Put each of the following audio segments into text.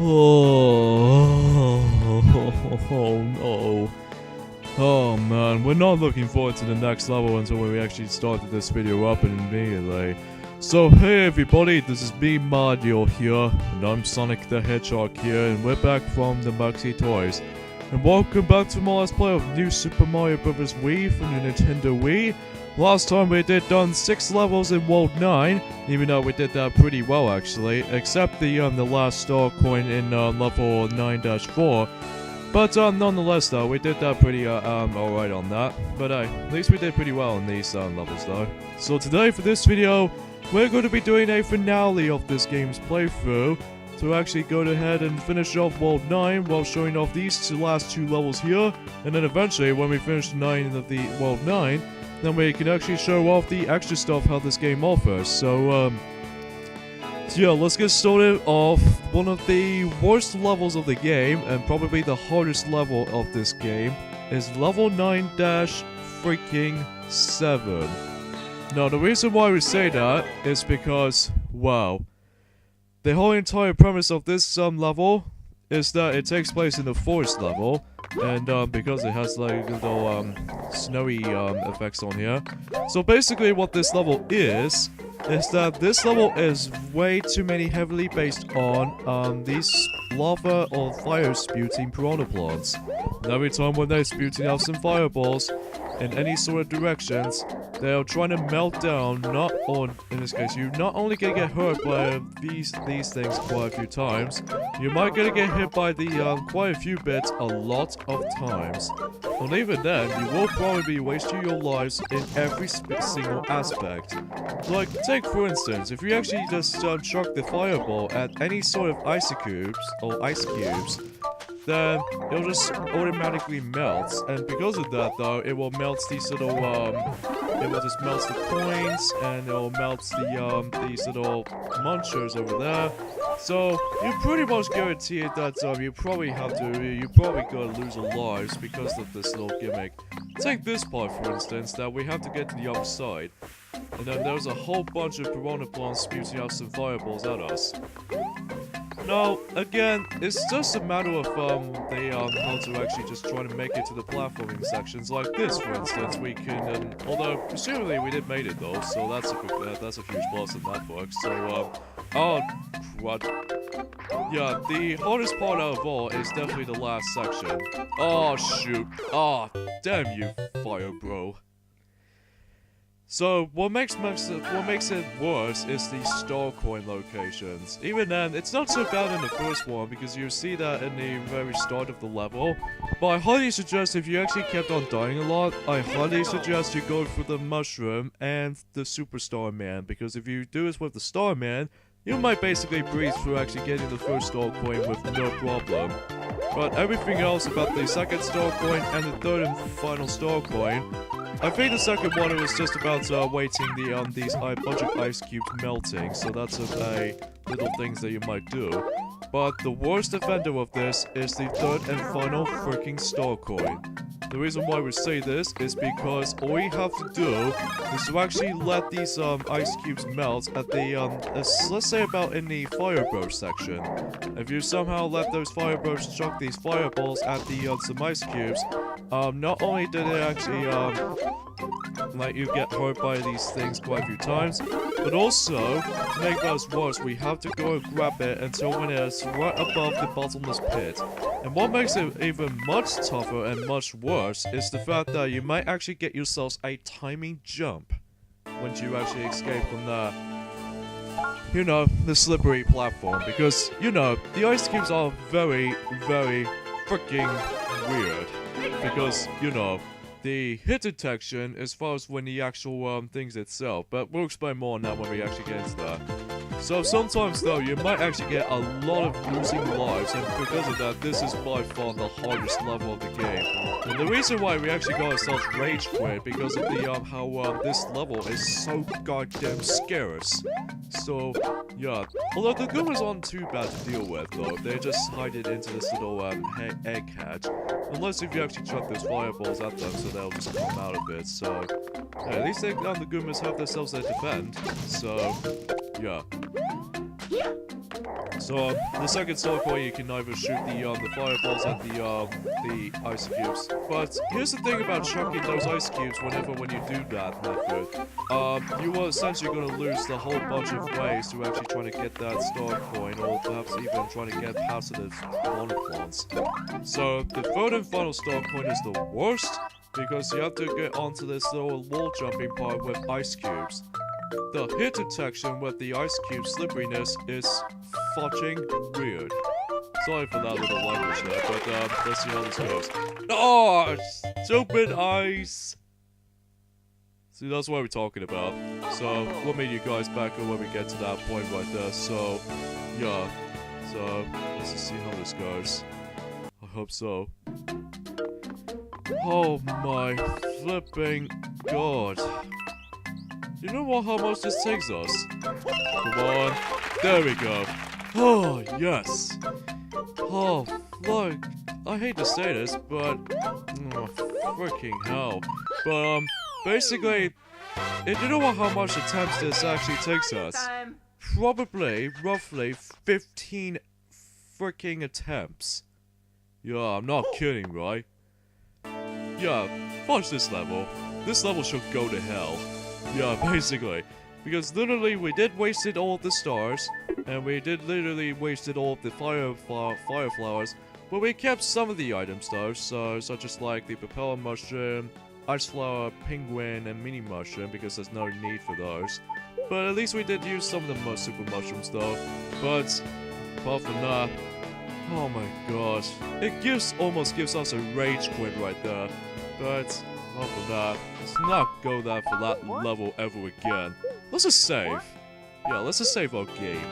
Oh no. Oh man, we're not looking forward to the next level until we actually started this video up immediately. So hey everybody, this is me Mario here, and I'm Sonic the Hedgehog here, and we're back from the Maxi Toys. And welcome back to my Let's Play of New Super Mario Bros. Wii from the Nintendo Wii. Last time we did done 6 levels in World 9, even though we did that pretty well actually, except the last star coin in level 9-4. But nonetheless though, we did that pretty alright on that. But at least we did pretty well on these levels though. So today for this video, we're going to be doing a finale of this game's playthrough to actually go ahead and finish off World 9 while showing off these last 2 levels here. And then eventually, when we finish 9 of the World 9, then we can actually show off the extra stuff how this game offers. So yeah, let's get started off. One of the worst levels of the game, and probably the hardest level of this game, is level 9-7. Now, the reason why we say that is because, wow, the whole entire premise of this level is that it takes place in the forest level, and because it has like little snowy effects on here. So basically what this level is that this level is way too many heavily based on these lava or fire spewing piranha plants. And every time when they're spewing out some fireballs in any sort of directions, they're trying to melt down, in this case, you're not only gonna get hurt by these things quite a few times, you might gonna get hit by the quite a few bits a lot of times. And even then, you will probably be wasting your lives in every single aspect. Like, take for instance, if you actually just chuck the fireball at any sort of ice cubes, then it'll just automatically melt, and because of that though, it will melt these little, it will just melt the coins, and it'll melt these little munchers over there. So, you're pretty much guaranteed that you're probably gonna lose your lives because of this little gimmick. Take this part for instance, that we have to get to the other side. And then there's a whole bunch of piranha plants spewing out some fireballs at us. Now, again, it's just a matter of how to actually just try to make it to the platforming sections. Like this, for instance, we can, although presumably we did make it though, so that's a huge plus in that book. So, oh, what? Yeah, the hardest part out of all is definitely the last section. Oh shoot! Oh, damn you, fire bro. So, what makes it worse is the star coin locations. Even then, it's not so bad in the first one because you see that in the very start of the level. But I highly suggest, if you actually kept on dying a lot, I highly suggest you go for the mushroom and the superstar man, because if you do this with the star man, you might basically breeze through actually getting the first star coin with no problem. But everything else about the second star coin and the third and final star coin, I think the second one was just about waiting these bunch of ice cubes melting, so that's little things that you might do. But the worst offender of this is the third and final freaking star coin. The reason why we say this is because all you have to do is to actually let these ice cubes melt at the let's say about in the fire burst section. If you somehow let those fire bursts chuck these fireballs at the some ice cubes, not only did it actually let you get hurt by these things quite a few times, but also, to make matters worse, we have to go and grab it until when it's right above the bottomless pit. And what makes it even much tougher and much worse is the fact that you might actually get yourselves a timing jump once you actually escape from the, the slippery platform, because, the ice cubes are very, very freaking weird, because, the hit detection as far as when the actual things itself, but we'll explain more on that when we actually get into that. So sometimes though, you might actually get a lot of losing lives, and because of that, this is by far the hardest level of the game. And the reason why we actually got ourselves rage quit because of the how this level is so goddamn scarce. So yeah, although the Goombas aren't too bad to deal with though, they just hide it into this little egg hatch. Unless if you actually chuck those fireballs at them, so they'll just come out of it. So yeah, at least the Goombas have themselves to defend. So yeah. So the second star coin, you can either shoot the fireballs at the ice cubes. But here's the thing about chucking those ice cubes when you do that method. You are essentially going to lose the whole bunch of ways to actually trying to get that star coin, or perhaps even trying to get past the water plants. So the third and final star coin is the worst, because you have to get onto this little wall jumping part with ice cubes. The hit detection with the ice cube slipperiness is fucking weird. Sorry for that little language there, but let's see how this goes. Oh, stupid ice! See, that's what we're talking about. So, we'll meet you guys back when we get to that point right there. So, yeah. So, let's just see how this goes. I hope so. Oh my flipping god. You know what, how much this takes us? Come on. There we go. Oh, yes. Oh, look. I hate to say this, but... oh, freaking hell. But, basically... you know what, how much attempts this actually takes us? Probably, roughly, 15 freaking attempts. Yeah, I'm not kidding, right? Yeah, fudge this level. This level should go to hell. Yeah, basically. Because literally we did wasted all of the stars, and we did literally wasted all of the fire flowers, but we kept some of the items though, so such as like the propeller mushroom, ice flower, penguin, and mini mushroom, because there's no need for those. But at least we did use some of the super mushrooms though. But apart from that, oh my god, it almost gives us a rage quit right there. But apart from that, let's not go there for that level ever again. Let's just save. Yeah, let's just save our game.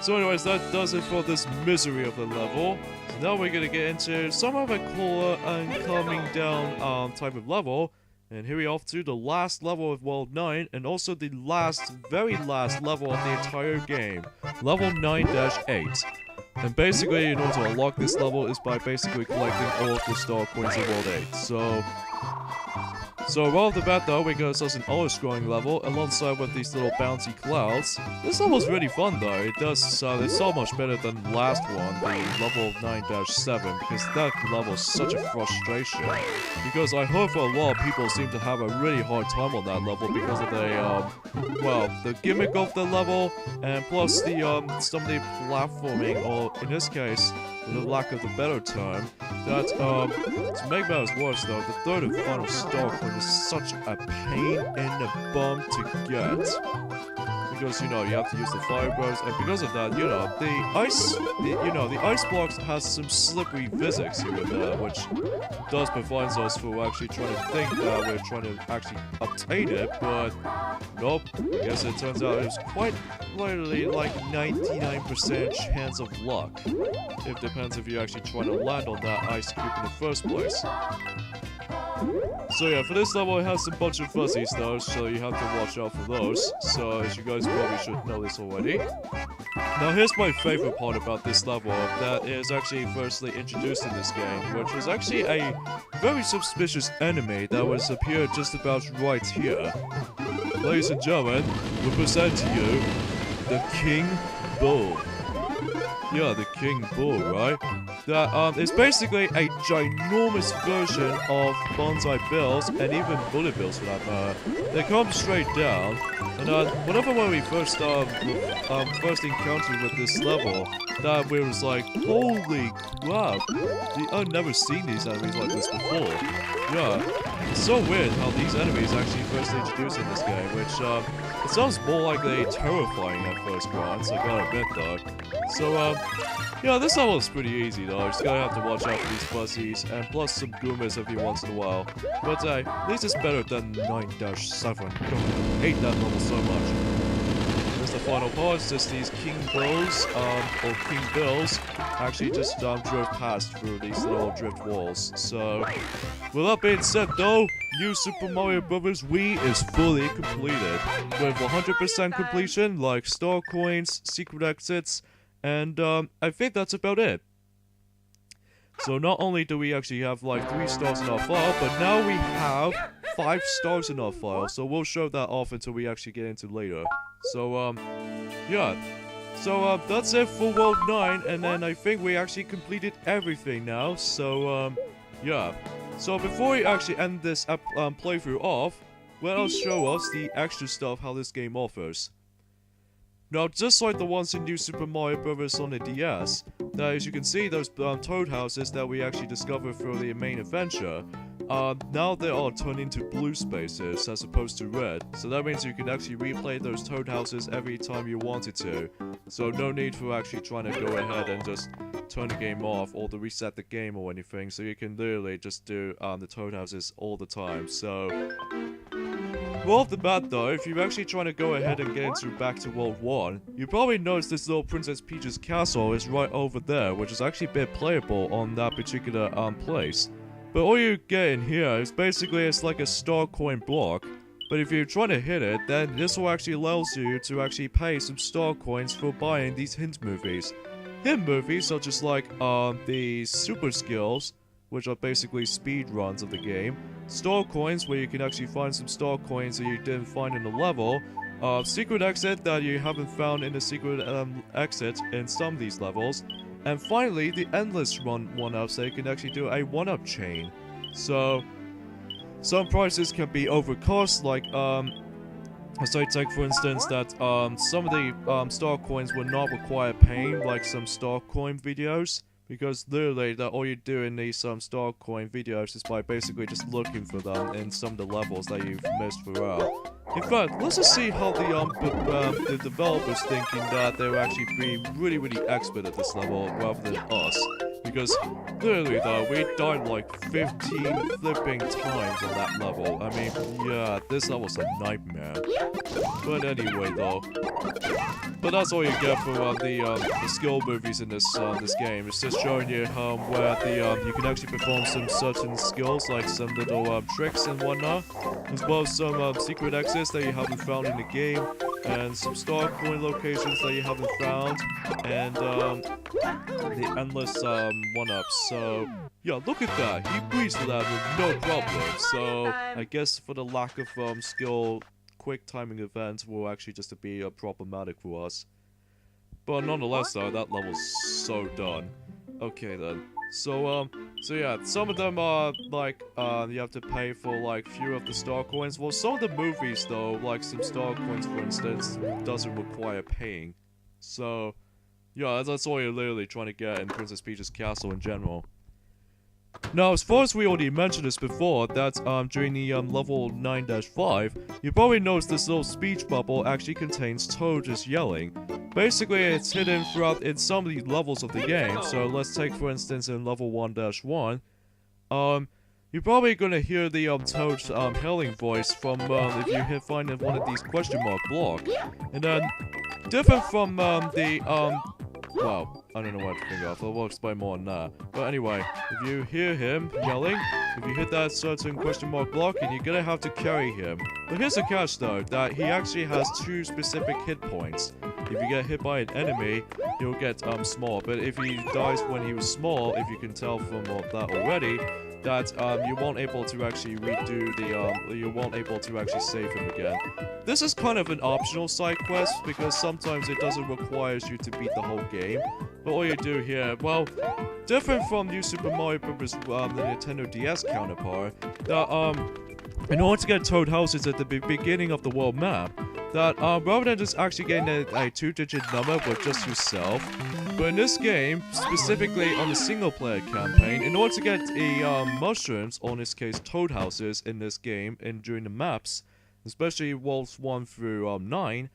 So anyways, that does it for this misery of the level. So now we're gonna get into some of a cooler and calming down type of level. And here we are off to the last level of World 9, and also the very last level of the entire game. Level 9-8. And basically, in order to unlock this level is by basically collecting all of the star coins in World 8. So right off the bat though, we got ourselves an auto-scrolling level alongside with these little bouncy clouds. This level's really fun though. It's so much better than the last one, the level 9-7, because that level is such a frustration. Because I heard for a lot of people seem to have a really hard time on that level because of the gimmick of the level, and plus the some of the platforming, or in this case, for the lack of a better term, that to make matters worse though, the third and final star coin is such a pain in the bum to get. Because, you know, you have to use the firebirds, and because of that, you know, the ice blocks has some slippery physics here and there, which does prevent us from actually trying to think that we're trying to actually obtain it, but nope. I guess it turns out it was quite literally like 99% chance of luck. It depends if you actually try to land on that ice cube in the first place. So yeah, for this level it has a bunch of fuzzies though, so you have to watch out for those. So as you guys probably should know this already. Now here's my favorite part about this level that is actually firstly introduced in this game, which is actually a very suspicious enemy that was appeared just about right here. Ladies and gentlemen, we present to you the King Bull. Yeah, the King Bull, right? That is basically a ginormous version of Bonsai Bills, and even Bullet Bills for that matter. They come straight down, and whenever when we first first encountered with this level, that we was like, holy crap! I've never seen these enemies like this before. Yeah, it's so weird how these enemies actually first introduced in this game, which it sounds more like they terrifying at first glance, I gotta admit though. So yeah, this level is pretty easy though, just gotta have to watch out for these fuzzies, and plus some Goombas every once in a while. But at least it's better than 9-7. God, I hate that level so much. There's the final part, it's just these King Bills, or King Bills, actually just drove past through these little drift walls. So, with that being said though, New Super Mario Bros. Wii is fully completed, with 100% completion, like star coins, secret exits, and I think that's about it. So not only do we actually have like 3 stars in our file, but now we have 5 stars in our file. So we'll show that off until we actually get into later. So yeah. So, that's it for World 9, and then I think we actually completed everything now, so, yeah. So, before we actually end this playthrough off, well, show us the extra stuff how this game offers. Now, just like the ones in New Super Mario Bros. On the DS, that as you can see, those toad houses that we actually discovered through the main adventure, now they are turned into blue spaces as opposed to red. So that means you can actually replay those toad houses every time you wanted to. So no need for actually trying to go ahead and just turn the game off or to reset the game or anything. So you can literally just do the toad houses all the time. So well off the bat though, if you're actually trying to go ahead and get into back to World 1, you probably noticed this little Princess Peach's castle is right over there, which is actually a bit playable on that particular place. But all you get in here is basically it's like a star coin block, but if you're trying to hit it, then this will actually allows you to actually pay some star coins for buying these hint movies. Hint movies such as like the super skills, which are basically speed runs of the game, star coins where you can actually find some star coins that you didn't find in the level, secret exit that you haven't found in the secret exit in some of these levels, and finally the endless one-ups that you can actually do a one-up chain. So some prices can be overcost, like as I take for instance that some of the star coins will not require paying, like some star coin videos. Because literally, that all you do in these star coin videos is by basically just looking for them in some of the levels that you've missed throughout. In fact, let's just see how the developers thinking that they will actually be really expert at this level rather than us. Because literally though, we died like 15 flipping times on that level. I mean, yeah, this level's a nightmare. But anyway though, but that's all you get for the skill movies in this game. It's just showing you where you can actually perform some certain skills, like some little tricks and whatnot, as well as some secret exits that you haven't found in the game, and some star coin locations that you haven't found, and the endless one-ups. So yeah, look at that. He breezed that with no problem. So I guess for the lack of skill, quick timing events will actually just be problematic for us. But nonetheless though, that level's so done. Okay then. So yeah, some of them are like you have to pay for like few of the star coins. Well, some of the movies though, like some star coins for instance, doesn't require paying. So yeah, that's all you're literally trying to get in Princess Peach's castle in general. Now, as far as we already mentioned this before, that during the level 9-5, you probably noticed this little speech bubble actually contains Toad just yelling. Basically, it's hidden throughout in some of the levels of the game. So let's take for instance in level 1-1, you're probably gonna hear the Toad's hailing voice from if you find one of these question mark block, and then different from well, I don't know what to think of. I'll explain more on that. But anyway, if you hear him yelling, if you hit that certain question mark block, and you're gonna have to carry him. But here's the catch though, that he actually has 2 specific hit points. If you get hit by an enemy, he'll get small. But if he dies when he was small, if you can tell from that already, that you won't able to actually redo the you won't able to actually save him again. This is kind of an optional side quest because sometimes it doesn't require you to beat the whole game. But all you do here, well, different from New Super Mario Bros. The Nintendo DS counterpart, that in order to get Toad houses at the beginning of the world map, that rather than just actually getting a 2-digit number with just yourself, but in this game, specifically on the single player campaign, in order to get the mushrooms, or in this case Toad houses in this game and during the maps, especially worlds 1 through 9,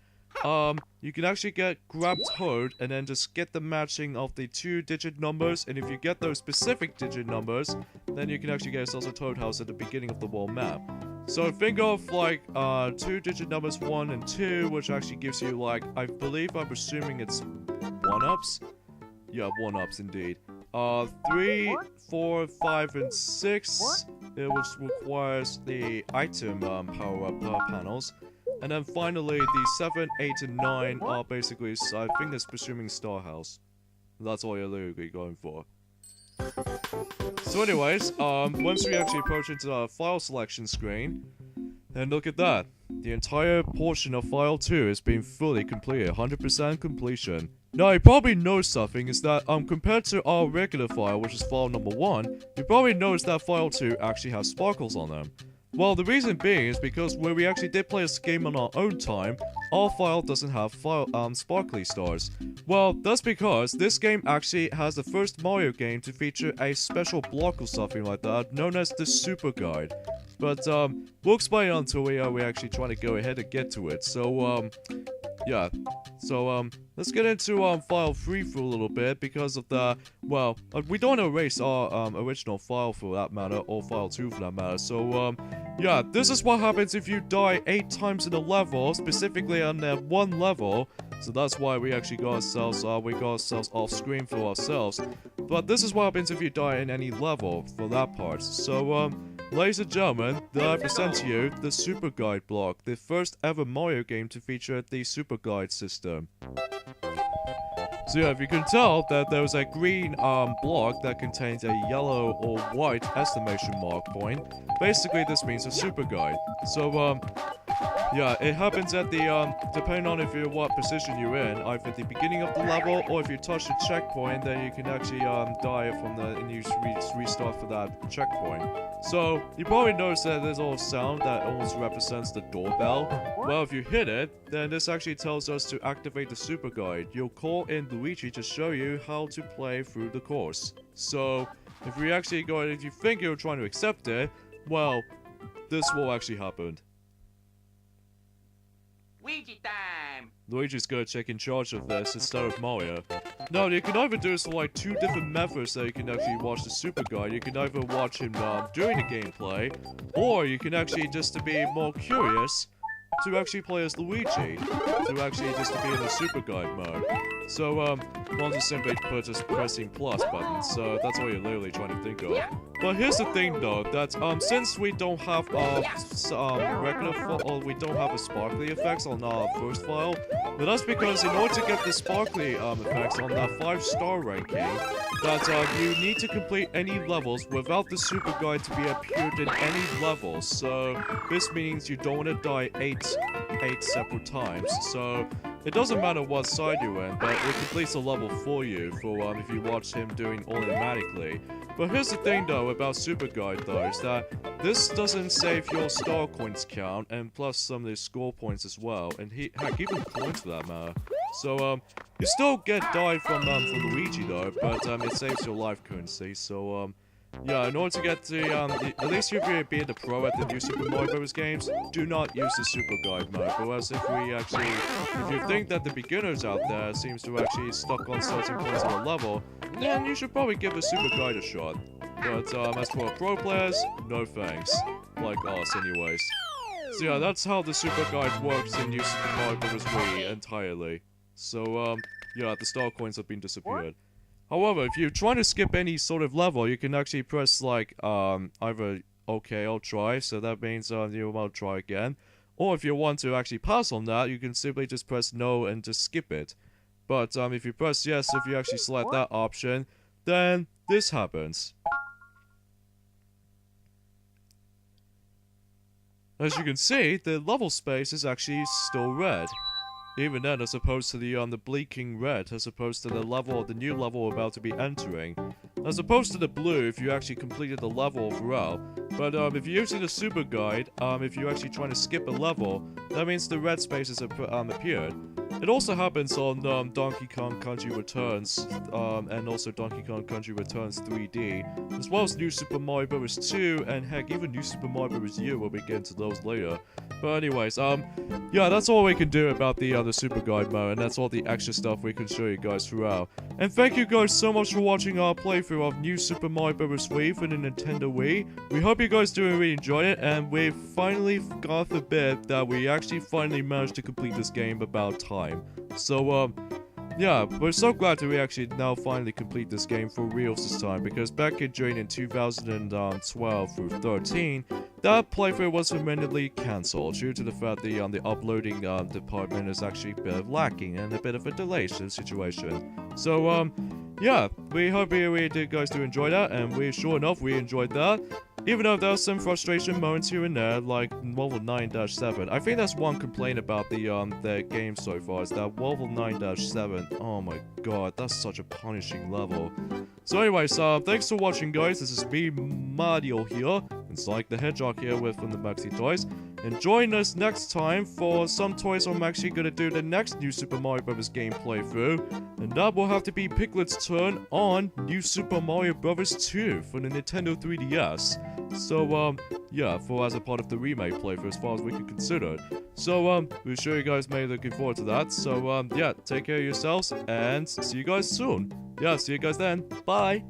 you can actually grab Toad and then just get the matching of the 2-digit numbers, and if you get those specific digit numbers, then you can actually get yourself a Toad house at the beginning of the world map. So think of like 2-digit numbers 1 and 2, which actually gives you like, I'm assuming it's 1-ups? Yeah, 1-ups indeed. 3, 4, 5, and 6, which requires the item power-up panels. And then finally, the 7, 8, and 9 are basically, I think it's presuming Star House. That's all you're literally going for. So anyways, once we actually approach into the file selection screen, And look at that. The entire portion of File 2 has been fully completed, 100% completion. Now, you probably know something is that, compared to our regular file, which is file number 1, you probably noticed that File 2 actually has sparkles on them. Well, the reason being is because when we actually did play this game on our own time, our file doesn't have sparkly stars. Well, that's because this game actually has the first Mario game to feature a special block or something like that, known as the Super Guide. But, we'll explain it until we actually try to go ahead and get to it. So, yeah. So, let's get into, file 3 for a little bit because of the, well, we don't want to erase our, original file for that matter, or file 2 for that matter. So, yeah, this is what happens if you die 8 times in a level, specifically on one level. So that's why we actually got ourselves, off screen for ourselves. But this is what happens if you die in any level for that part. So, ladies and gentlemen, I present to you the Super Guide block, the first ever Mario game to feature the Super Guide system. So yeah, if you can tell that there was a green block that contains a yellow or white exclamation mark point, basically this means a Super Guide. So yeah, it happens at the, depending on what position you're in, either at the beginning of the level, or if you touch the checkpoint, then you can actually, die from and you restart for that checkpoint. So, you probably noticed that there's a little sound that almost represents the doorbell. Well, if you hit it, then this actually tells us to activate the Super Guide. You'll call in Luigi to show you how to play through the course. So, if you think you're trying to accept it, well, this will actually happen. Luigi time! Luigi's gonna take in charge of this instead of Mario. Now, you can either do this for like 2 different methods that you can actually watch the Super Guide. You can either watch him during the gameplay, or you can actually, just to be more curious, to actually play as Luigi. To actually just to be in the Super Guide mode. So, one just simply just pressing plus button, so that's what you're literally trying to think of. But here's the thing though, that since we don't have we don't have a sparkly effects on our first file, but that's because in order to get the sparkly effects on that 5-star ranking, that you need to complete any levels without the Super Guide to be appeared in any levels. So this means you don't want to die 8 separate times. So it doesn't matter what side you're in, but it completes a level for you for if you watch him doing automatically. But here's the thing though about Super Guide though, is that this doesn't save your star coins count, and plus some of the score points as well, and heck, even points for that matter. So you still get die from Luigi though, but it saves your life currency. So yeah, in order to get the at least if you're being the pro at the new Super Mario Bros. Games, do not use the Super Guide mode. Whereas if you think that the beginners out there seems to actually stuck on certain points of the level, then you should probably give the Super Guide a shot. But as for pro players, no thanks. Like us anyways. So yeah, that's how the Super Guide works in new Super Mario Bros. Wii entirely. So yeah, the star coins have been disappeared. However, if you're trying to skip any sort of level, you can actually press like either okay, I'll try, so that means you will try again. Or if you want to actually pass on that, you can simply just press no and just skip it. But if you press yes, if you actually select that option, then this happens. As you can see, the level space is actually still red. Even then, as opposed to the blinking red, as opposed to the new level we're about to be entering. As opposed to the blue if you actually completed the level throughout. But if you're using the Super Guide, if you're actually trying to skip a level, that means the red spaces have appeared. It also happens on Donkey Kong Country Returns, and also Donkey Kong Country Returns 3D, as well as New Super Mario Bros. 2, and heck, even New Super Mario Bros. U, we'll be getting to those later. But anyways, yeah, that's all we can do about the Super Guide mode, and that's all the extra stuff we can show you guys throughout. And thank you guys so much for watching our playthrough of New Super Mario Bros. Wii for the Nintendo Wii. We hope you guys do really enjoyed it, and we finally got the bit that we actually finally managed to complete this game about time. So, yeah, we're so glad that we actually now finally complete this game for reals this time, because back in 2012 through 13, that playthrough was permanently cancelled due to the fact the uploading department is actually a bit lacking and a bit of a delay situation. So, yeah, we hope you guys do enjoy that, and sure enough, we enjoyed that. Even though there are some frustration moments here and there, like level 9-7. I think that's one complaint about the game so far, is that level 9-7, oh my god, that's such a punishing level. So anyways, thanks for watching, guys. This is me, Mario here, and Sonic the Hedgehog here with from the Maxi Toys. And join us next time for some toys I'm actually gonna do the next New Super Mario Bros. Game playthrough. And that will have to be Piglet's turn on New Super Mario Bros. 2 for the Nintendo 3DS. So, yeah, as a part of the remake playthrough as far as we can consider it. So, we're sure you guys may be looking forward to that. So, yeah, take care of yourselves and see you guys soon. Yeah, see you guys then. Bye!